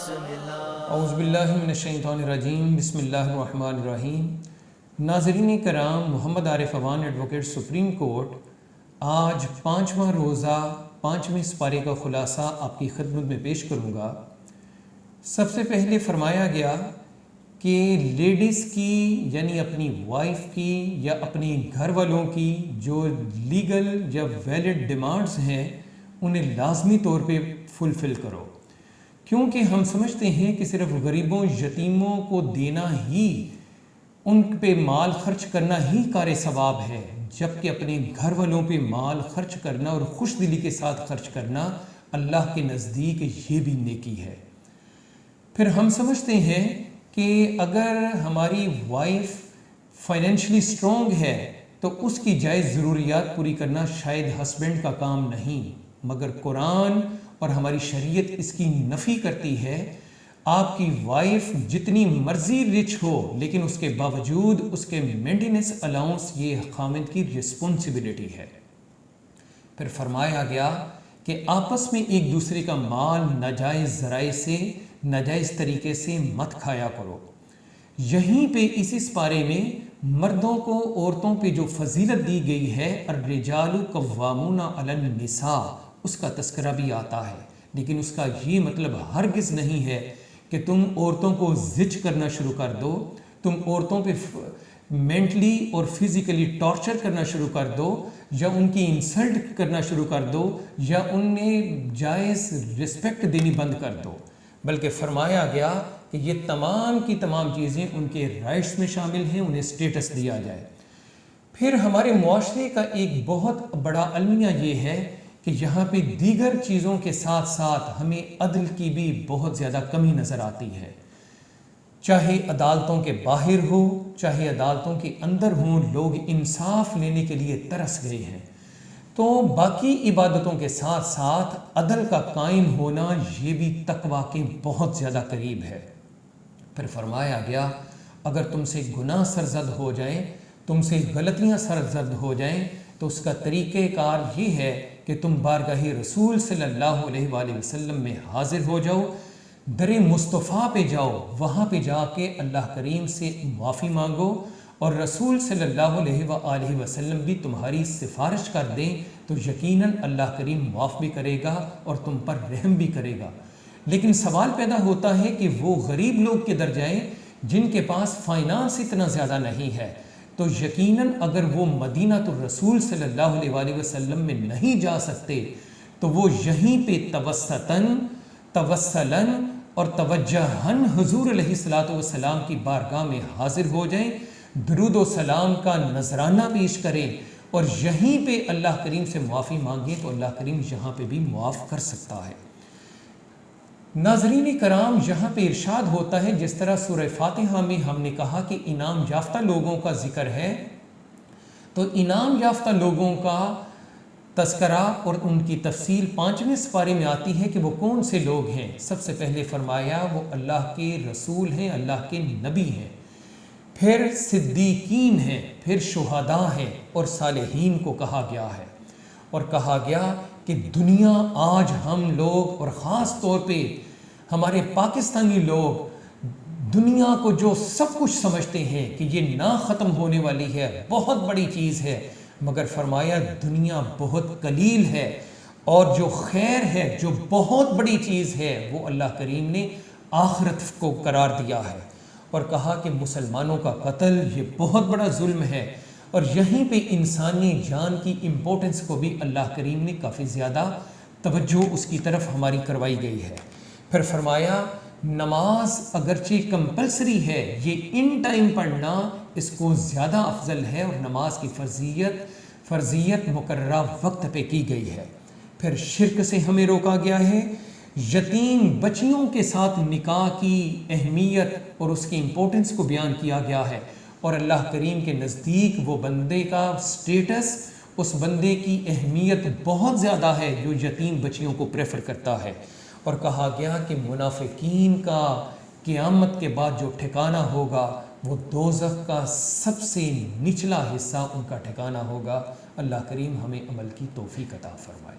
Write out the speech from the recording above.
اعوذ باللہ من الشیطان الرجیم، بسم اللہ الرحمن الرحیم۔ ناظرین کرام، محمد عارف اوان ایڈوکیٹ سپریم کورٹ آج 5واں روزہ 5ویں سپارے کا خلاصہ آپ کی خدمت میں پیش کروں گا۔ سب سے پہلے فرمایا گیا کہ لیڈیز کی یعنی اپنی وائف کی یا اپنے گھر والوں کی جو لیگل یا ویلڈ ڈیمانڈز ہیں انہیں لازمی طور پہ فلفل کرو، کیونکہ ہم سمجھتے ہیں کہ صرف غریبوں یتیموں کو دینا ہی، ان پہ مال خرچ کرنا ہی کار ثواب ہے، جبکہ اپنے گھر والوں پہ مال خرچ کرنا اور خوش دلی کے ساتھ خرچ کرنا اللہ کے نزدیک یہ بھی نیکی ہے۔ پھر ہم سمجھتے ہیں کہ اگر ہماری وائف فائنینشلی اسٹرانگ ہے تو اس کی جائز ضروریات پوری کرنا شاید ہسبینڈ کا کام نہیں، مگر قرآن اور ہماری شریعت اس کی نفی کرتی ہے۔ آپ کی وائف جتنی مرضی رچ ہو لیکن اس کے باوجود اس کے مینٹیننس الاؤنس یہ خاوند کی رسپانسبلٹی ہے۔ پھر فرمایا گیا کہ آپس میں ایک دوسرے کا مال ناجائز ذرائع سے ناجائز طریقے سے مت کھایا کرو۔ یہیں پہ اسی سپارے میں مردوں کو عورتوں پہ جو فضیلت دی گئی ہے، الرجال قوامون علی النساء، اس کا تذکرہ بھی آتا ہے، لیکن اس کا یہ مطلب ہرگز نہیں ہے کہ تم عورتوں کو زج کرنا شروع کر دو، تم عورتوں پہ مینٹلی اور فزیکلی ٹارچر کرنا شروع کر دو، یا ان کی انسلٹ کرنا شروع کر دو، یا انہیں جائز رسپیکٹ دینی بند کر دو، بلکہ فرمایا گیا کہ یہ تمام کی تمام چیزیں ان کے رائٹس میں شامل ہیں، انہیں سٹیٹس دیا جائے۔ پھر ہمارے معاشرے کا ایک بہت بڑا المیہ یہ ہے کہ یہاں پہ دیگر چیزوں کے ساتھ ساتھ ہمیں عدل کی بھی بہت زیادہ کمی نظر آتی ہے، چاہے عدالتوں کے باہر ہو چاہے عدالتوں کے اندر ہوں، لوگ انصاف لینے کے لیے ترس گئے ہیں۔ تو باقی عبادتوں کے ساتھ ساتھ عدل کا قائم ہونا یہ بھی تقویٰ کے بہت زیادہ قریب ہے۔ پھر فرمایا گیا اگر تم سے گناہ سرزد ہو جائیں، تم سے غلطیاں سرزد ہو جائیں، تو اس کا طریقہ کار یہ ہے کہ تم بارگاہ رسول صلی اللہ علیہ وآلہ وسلم میں حاضر ہو جاؤ، در مصطفیٰ پہ جاؤ، وہاں پہ جا کے اللہ کریم سے معافی مانگو، اور رسول صلی اللہ علیہ وآلہ وسلم بھی تمہاری سفارش کر دیں تو یقیناً اللہ کریم معاف بھی کرے گا اور تم پر رحم بھی کرے گا۔ لیکن سوال پیدا ہوتا ہے کہ وہ غریب لوگ کدھر جائیں جن کے پاس فائنانس اتنا زیادہ نہیں ہے؟ تو یقیناً اگر وہ مدینہ الرسول صلی اللہ علیہ وآلہ وسلم میں نہیں جا سکتے تو وہ یہیں پہ توسلاً اور توجہاً حضور علیہ الصلوۃ والسلام کی بارگاہ میں حاضر ہو جائیں، درود و سلام کا نذرانہ پیش کریں اور یہیں پہ اللہ کریم سے معافی مانگیں تو اللہ کریم یہاں پہ بھی معاف کر سکتا ہے۔ ناظرین کرام، یہاں پہ ارشاد ہوتا ہے، جس طرح سورہ فاتحہ میں ہم نے کہا کہ انعام یافتہ لوگوں کا ذکر ہے، تو انعام یافتہ لوگوں کا تذکرہ اور ان کی تفصیل 5ویں سپارے میں آتی ہے کہ وہ کون سے لوگ ہیں۔ سب سے پہلے فرمایا وہ اللہ کے رسول ہیں، اللہ کے نبی ہیں، پھر صدیقین ہیں، پھر شہداء ہیں اور صالحین کو کہا گیا ہے، اور کہا گیا کہ دنیا آج ہم لوگ اور خاص طور پہ ہمارے پاکستانی لوگ دنیا کو جو سب کچھ سمجھتے ہیں کہ یہ نہ ختم ہونے والی ہے، بہت بڑی چیز ہے، مگر فرمایا دنیا بہت قلیل ہے، اور جو خیر ہے، جو بہت بڑی چیز ہے، وہ اللہ کریم نے آخرت کو قرار دیا ہے، اور کہا کہ مسلمانوں کا قتل یہ بہت بڑا ظلم ہے، اور یہیں پہ انسانی جان کی امپورٹنس کو بھی اللہ کریم نے کافی زیادہ توجہ اس کی طرف ہماری کروائی گئی ہے۔ پھر فرمایا نماز اگرچہ کمپلسری ہے، یہ ان ٹائم پڑھنا اس کو زیادہ افضل ہے، اور نماز کی فرضیت مقررہ وقت پہ کی گئی ہے۔ پھر شرک سے ہمیں روکا گیا ہے، یتیم بچیوں کے ساتھ نکاح کی اہمیت اور اس کی امپورٹنس کو بیان کیا گیا ہے، اور اللہ کریم کے نزدیک وہ بندے کا سٹیٹس، اس بندے کی اہمیت بہت زیادہ ہے جو یتیم بچیوں کو پریفر کرتا ہے، اور کہا گیا کہ منافقین کا قیامت کے بعد جو ٹھکانہ ہوگا وہ دوزخ کا سب سے نچلا حصہ ان کا ٹھکانہ ہوگا۔ اللہ کریم ہمیں عمل کی توفیق عطا فرمائے۔